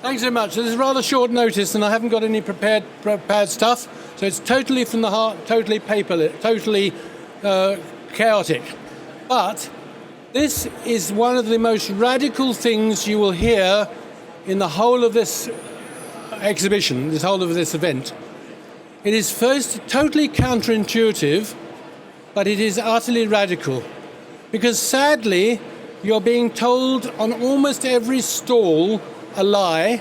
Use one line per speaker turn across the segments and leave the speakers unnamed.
Thanks very much. This is rather short notice, and I haven't got any prepared stuff, so it's totally from the heart, totally paperless, totally chaotic. But this is one of the most radical things you will hear in the whole of this exhibition, this whole of this event. It is first totally counterintuitive, but it is utterly radical. Because sadly, you're being told on almost every stall a lie,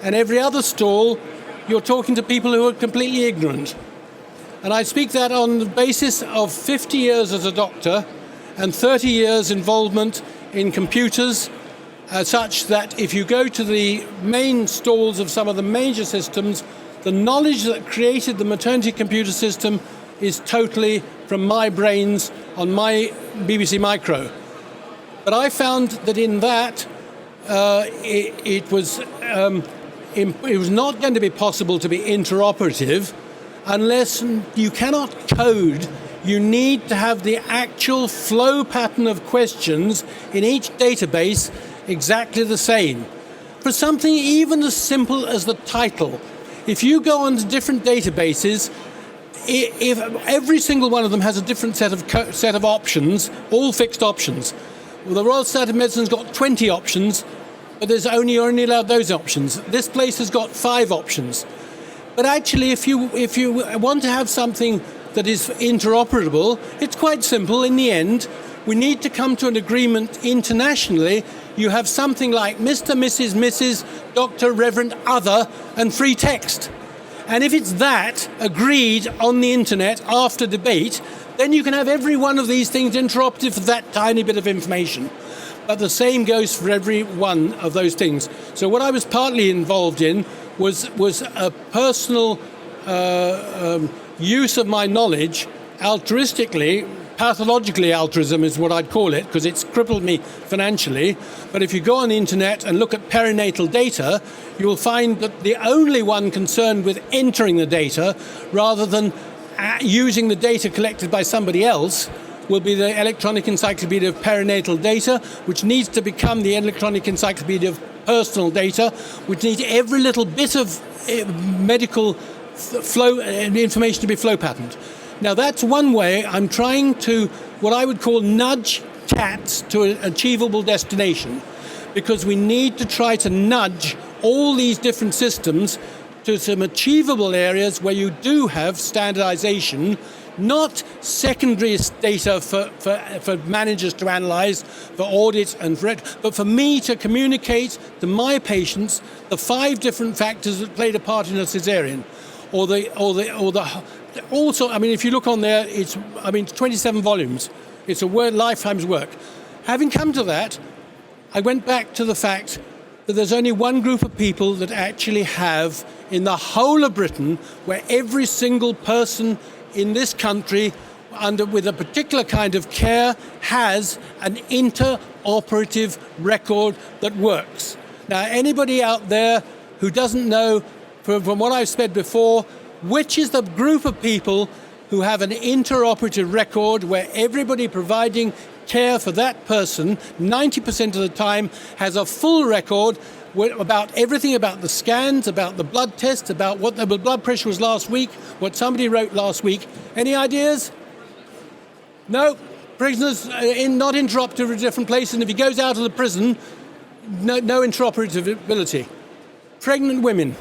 and every other stall you're talking to people who are completely ignorant. And I speak that on the basis of 50 years as a doctor and 30 years involvement in computers, such that if you go to the main stalls of some of the major systems, the knowledge that created the maternity computer system is totally from my brains on my BBC Micro. But I found that in that, it was not going to be possible to be interoperative unless you cannot code. You need to have the actual flow pattern of questions in each database exactly the same. For something even as simple as the title, if you go on to different databases, if every single one of them has a different set of options, all fixed options. Well, the Royal Society of Medicine's got 20 options, but you're only allowed those options. This place has got 5 options. But actually, if you want to have something that is interoperable, it's quite simple. In the end, we need to come to an agreement internationally. You have something like Mr., Mrs., Mrs., Doctor, Reverend, Other, and free text. And if it's that agreed on the internet after debate, then you can have every one of these things interoperative for that tiny bit of information. But the same goes for every one of those things. So what I was partly involved in was a personal use of my knowledge altruistically. Pathologically altruism is what I'd call it, because it's crippled me financially. But if you go on the internet and look at perinatal data, you will find that the only one concerned with entering the data rather than using the data collected by somebody else will be the Electronic Encyclopedia of Perinatal Data, which needs to become the Electronic Encyclopedia of Personal Data, which needs every little bit of medical flow information to be flow patterned. Now that's one way I'm trying to, what I would call, nudge cats to an achievable destination, because we need to try to nudge all these different systems to some achievable areas where you do have standardization, not secondary data for managers to analyze, for audit and for it, but for me to communicate to my patients the 5 different factors that played a part in a cesarean, also, I mean, if you look on there, it's 27 volumes. It's a lifetime's work. Having come to that, I went back to the fact that there's only one group of people that actually have, in the whole of Britain, where every single person in this country with a particular kind of care has an interoperative record that works. Now, anybody out there who doesn't know, from what I've said before, which is the group of people who have an interoperative record where everybody providing care for that person 90% of the time has a full record about everything, about the scans, about the blood tests, about what the blood pressure was last week, what somebody wrote last week. Any ideas? No? Prisoners not interoperative in different places, and if he goes out of the prison, no interoperability. Pregnant women.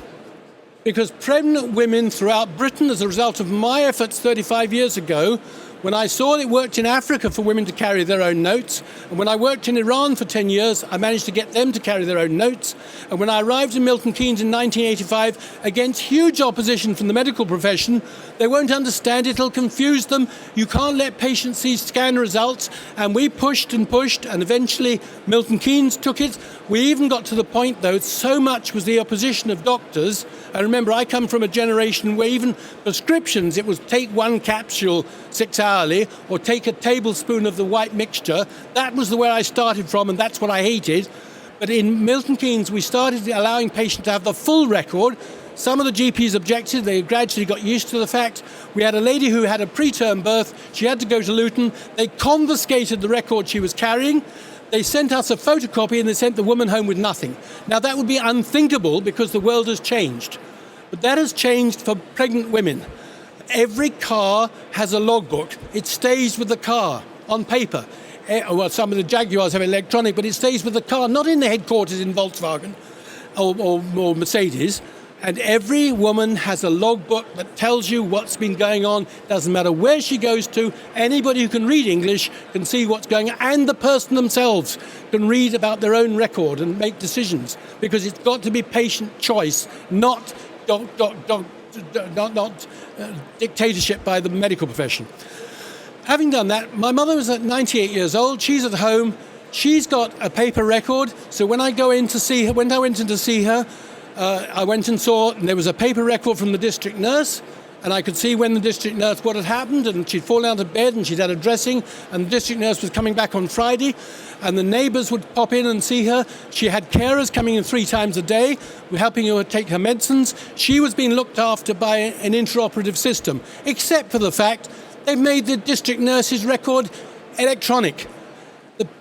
Because pregnant women throughout Britain, as a result of my efforts 35 years ago, when I saw it worked in Africa for women to carry their own notes, and when I worked in Iran for 10 years, I managed to get them to carry their own notes, and when I arrived in Milton Keynes in 1985, against huge opposition from the medical profession, they won't understand it, it'll confuse them, you can't let patients see scan results, and we pushed, and eventually Milton Keynes took it. We even got to the point, though, so much was the opposition of doctors. I remember I come from a generation where even prescriptions, it was take 1 capsule 6 hourly or take a tablespoon of the white mixture. That was where I started from, and that's what I hated. But in Milton Keynes, we started allowing patients to have the full record. Some of the GPs objected. They gradually got used to the fact. We had a lady who had a preterm birth. She had to go to Luton. They confiscated the record she was carrying. They sent us a photocopy and they sent the woman home with nothing. Now that would be unthinkable because the world has changed. But that has changed for pregnant women. Every car has a logbook. It stays with the car on paper. Well, some of the Jaguars have electronic, but it stays with the car, not in the headquarters in Volkswagen or Mercedes. And every woman has a logbook that tells you what's been going on. Doesn't matter where she goes to. Anybody who can read English can see what's going on. And the person themselves can read about their own record and make decisions. Because it's got to be patient choice, not dictatorship by the medical profession. Having done that, my mother was at 98 years old. She's at home. She's got a paper record. So when I went in to see her, I went and saw, and there was a paper record from the district nurse, and I could see when the district nurse, what had happened, and she'd fallen out of bed, and she'd had a dressing, and the district nurse was coming back on Friday, and the neighbours would pop in and see her. She had carers coming in 3 times a day, helping her take her medicines. She was being looked after by an interoperative system, except for the fact they've made the district nurse's record electronic.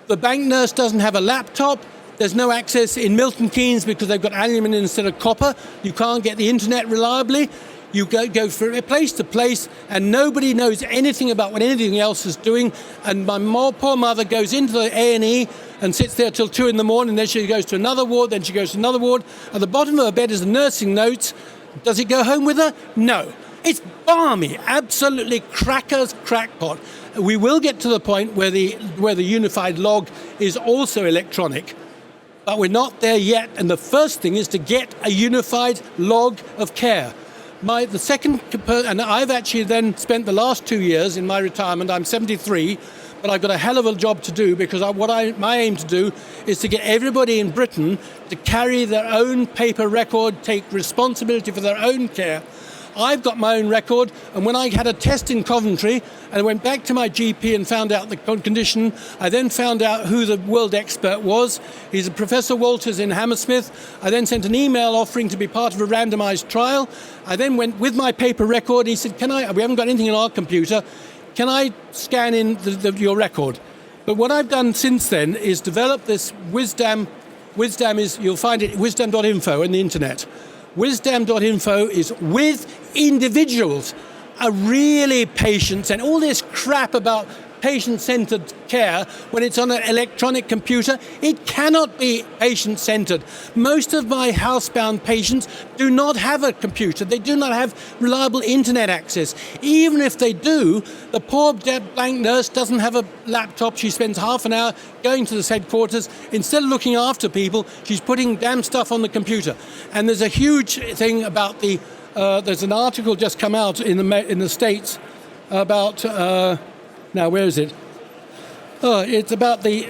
The bank nurse doesn't have a laptop. There's no access in Milton Keynes because they've got aluminium instead of copper. You can't get the internet reliably. You go from place to place, and nobody knows anything about what anything else is doing. And my poor mother goes into the A&E and sits there till 2 a.m. Then she goes to another ward. Then she goes to another ward. At the bottom of her bed is the nursing notes. Does it go home with her? No. It's balmy, absolutely crackpot. We will get to the point where the unified log is also electronic, but we're not there yet. And the first thing is to get a unified log of care. The second, and I've actually then spent the last 2 years in my retirement. I'm 73, but I've got a hell of a job to do because my aim to do is to get everybody in Britain to carry their own paper record, take responsibility for their own care. I've got my own record, and when I had a test in Coventry and I went back to my GP and found out the condition, I then found out who the world expert was. He's a Professor Walters in Hammersmith. I then sent an email offering to be part of a randomized trial. I then went with my paper record. He said, we haven't got anything in our computer. Can I scan in your record? But what I've done since then is develop this Wisdam. Wisdam is, you'll find it, wisdam.info on the internet. Wisdam.info is with individuals, are really patients, and all this crap about patient-centered care, when it's on an electronic computer, it cannot be patient-centered. Most of my housebound patients do not have a computer. They do not have reliable internet access. Even if they do, the poor blank nurse doesn't have a laptop. She spends half an hour going to the headquarters. Instead of looking after people, she's putting damn stuff on the computer. And there's a huge thing about there's an article just come out in the States about... now, where is it? It's about the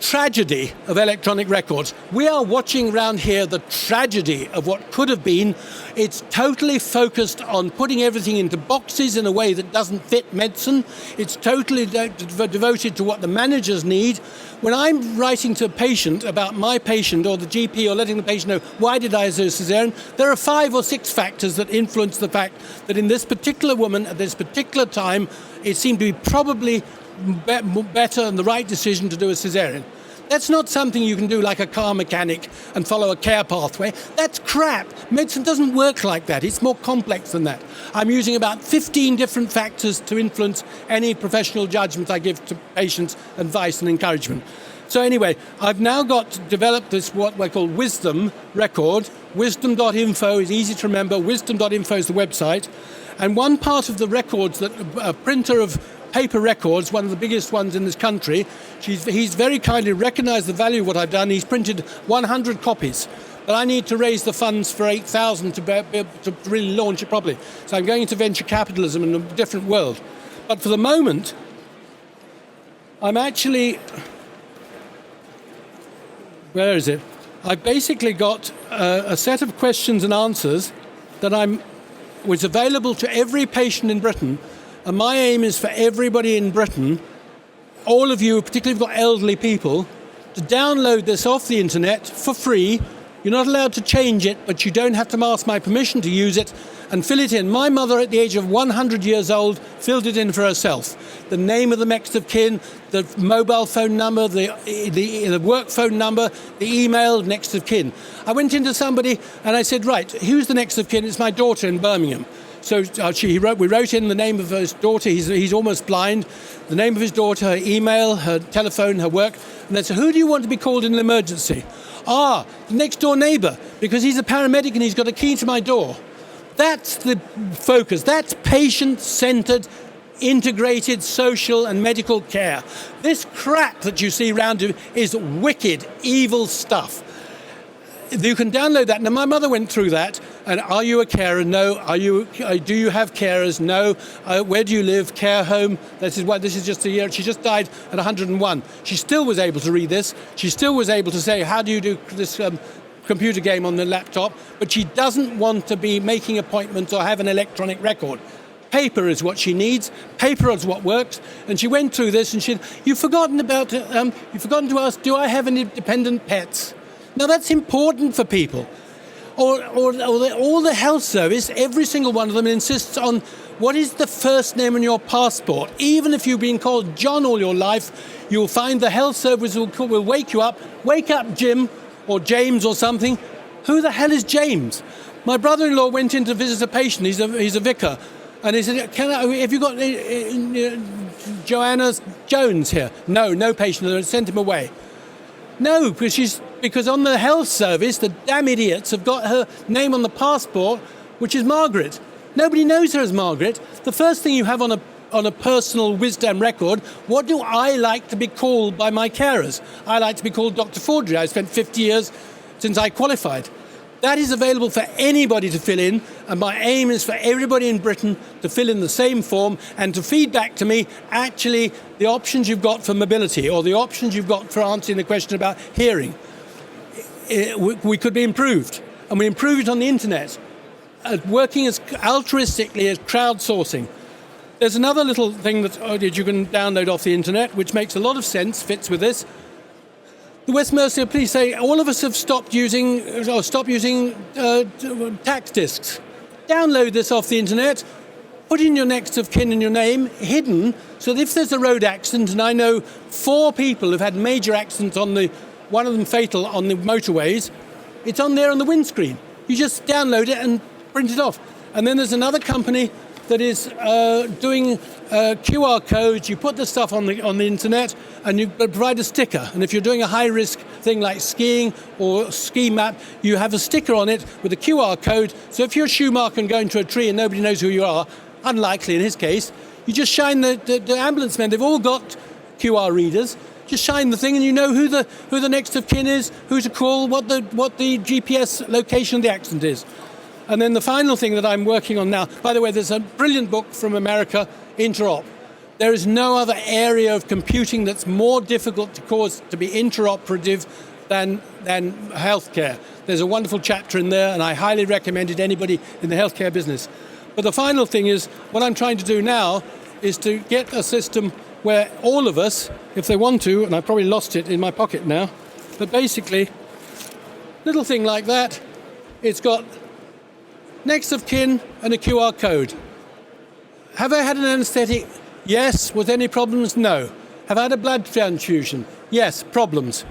tragedy of electronic records. We are watching around here the tragedy of what could have been. It's totally focused on putting everything into boxes in a way that doesn't fit medicine. It's totally devoted to what the managers need. When I'm writing to a patient about my patient or the GP or letting the patient know why did I do a cesarean, there are 5 or 6 factors that influence the fact that in this particular woman at this particular time, it seemed to be probably better and the right decision to do a cesarean. That's not something you can do like a car mechanic and follow a care pathway. That's crap. Medicine doesn't work like that. It's more complex than that. I'm using about 15 different factors to influence any professional judgment I give to patients, advice and encouragement. So anyway, I've now developed this what we call Wisdam record. Wisdam.info is easy to remember. Wisdam.info is the website. And one part of the records that a printer of paper records, one of the biggest ones in this country, he's very kindly recognised the value of what I've done. He's printed 100 copies, but I need to raise the funds for 8,000 to be able to really launch it properly. So I'm going into venture capitalism in a different world. But for the moment, I'm actually... Where is it? I've basically got a set of questions and answers that was available to every patient in Britain. And my aim is for everybody in Britain, all of you, particularly if you've got elderly people, to download this off the internet for free. You're not allowed to change it, but you don't have to ask my permission to use it and fill it in. My mother, at the age of 100 years old, filled it in for herself. the name of the next of kin, the mobile phone number, the work phone number, the email, next of kin. I went into somebody and I said, right, who's the next of kin? It's my daughter in Birmingham. So we wrote in the name of his daughter. He's almost blind. The name of his daughter, her email, her telephone, her work. And they said, who do you want to be called in an emergency? The next door neighbour, because he's a paramedic and he's got a key to my door. That's the focus. That's patient-centred, integrated social and medical care. This crap that you see around you is wicked, evil stuff. You can download that. Now, my mother went through that. And are you a carer? No. Do you have carers? No. Where do you live? Care home. This is just a year. She just died at 101. She still was able to read this. She still was able to say, how do you do this computer game on the laptop? But she doesn't want to be making appointments or have an electronic record. Paper is what she needs. Paper is what works. And she went through this and she said, you've forgotten to ask, do I have any dependent pets? Now, that's important for people. Or the health service, every single one of them insists on what is the first name on your passport. Even if you've been called John all your life, you'll find the health service will wake you up. Wake up, Jim, or James or something. Who the hell is James? My brother-in-law went in to visit a patient. He's a vicar. And he said, have you got Joanna Jones here? No patient. They sent him away. No, because on the health service, the damn idiots have got her name on the passport, which is Margaret. Nobody knows her as Margaret. The first thing you have on a personal Wisdam record, what do I like to be called by my carers? I like to be called Dr. Fawdry. I spent 50 years since I qualified. That is available for anybody to fill in, and my aim is for everybody in Britain to fill in the same form and to feed back to me, actually, the options you've got for mobility or the options you've got for answering the question about hearing. We could be improved, and we improve it on the internet, working as altruistically as crowdsourcing. There's another little thing that you can download off the internet, which makes a lot of sense, fits with this. The West Mercia police say all of us have stopped using tax discs. Download this off the internet, put in your next of kin and your name, hidden, so that if there's a road accident, and I know 4 people have had major accidents one of them fatal on the motorways, it's on there on the windscreen. You just download it and print it off. And then there's another company that is doing QR codes. You put the stuff on the internet and you provide a sticker. And if you're doing a high-risk thing like skiing or ski map, you have a sticker on it with a QR code. So if you're a Schumacher and go into a tree and nobody knows who you are, unlikely in his case, you just shine the ambulance men. They've all got QR readers. Just shine the thing and you know who the next of kin is, who to call, what the GPS location of the accident is. And then the final thing that I'm working on now, by the way, there's a brilliant book from America, Interop. There is no other area of computing that's more difficult to be interoperative than healthcare. There's a wonderful chapter in there, and I highly recommend it to anybody in the healthcare business. But the final thing is, what I'm trying to do now is to get a system where all of us, if they want to, and I probably lost it in my pocket now, but basically, little thing like that, it's got next of kin and a QR code. Have I had an anaesthetic? Yes. Was there any problems? No. Have I had a blood transfusion? Yes. Problems.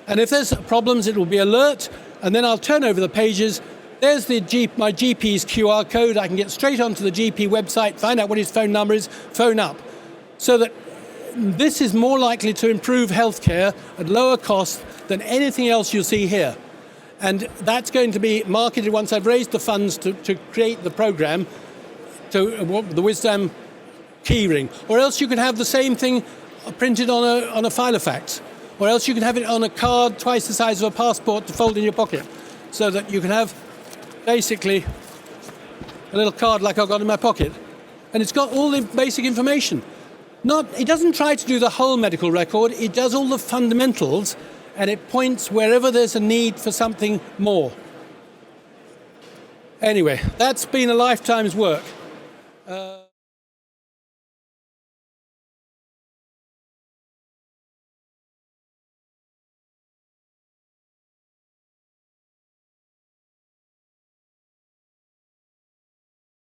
And if there's problems, it will be alert, and then I'll turn over the pages. There's my GP's QR code. I can get straight onto the GP website, find out what his phone number is, phone up. So that this is more likely to improve healthcare at lower cost than anything else you'll see here. And that's going to be marketed once I've raised the funds to create the program, to the Wisdam keyring. Or else you can have the same thing printed on a filofax. Or else you can have it on a card twice the size of a passport to fold in your pocket. So that you can have basically a little card like I've got in my pocket. And it's got all the basic information. It doesn't try to do the whole medical record, it does all the fundamentals, and it points wherever there's a need for something more. Anyway, that's been a lifetime's work.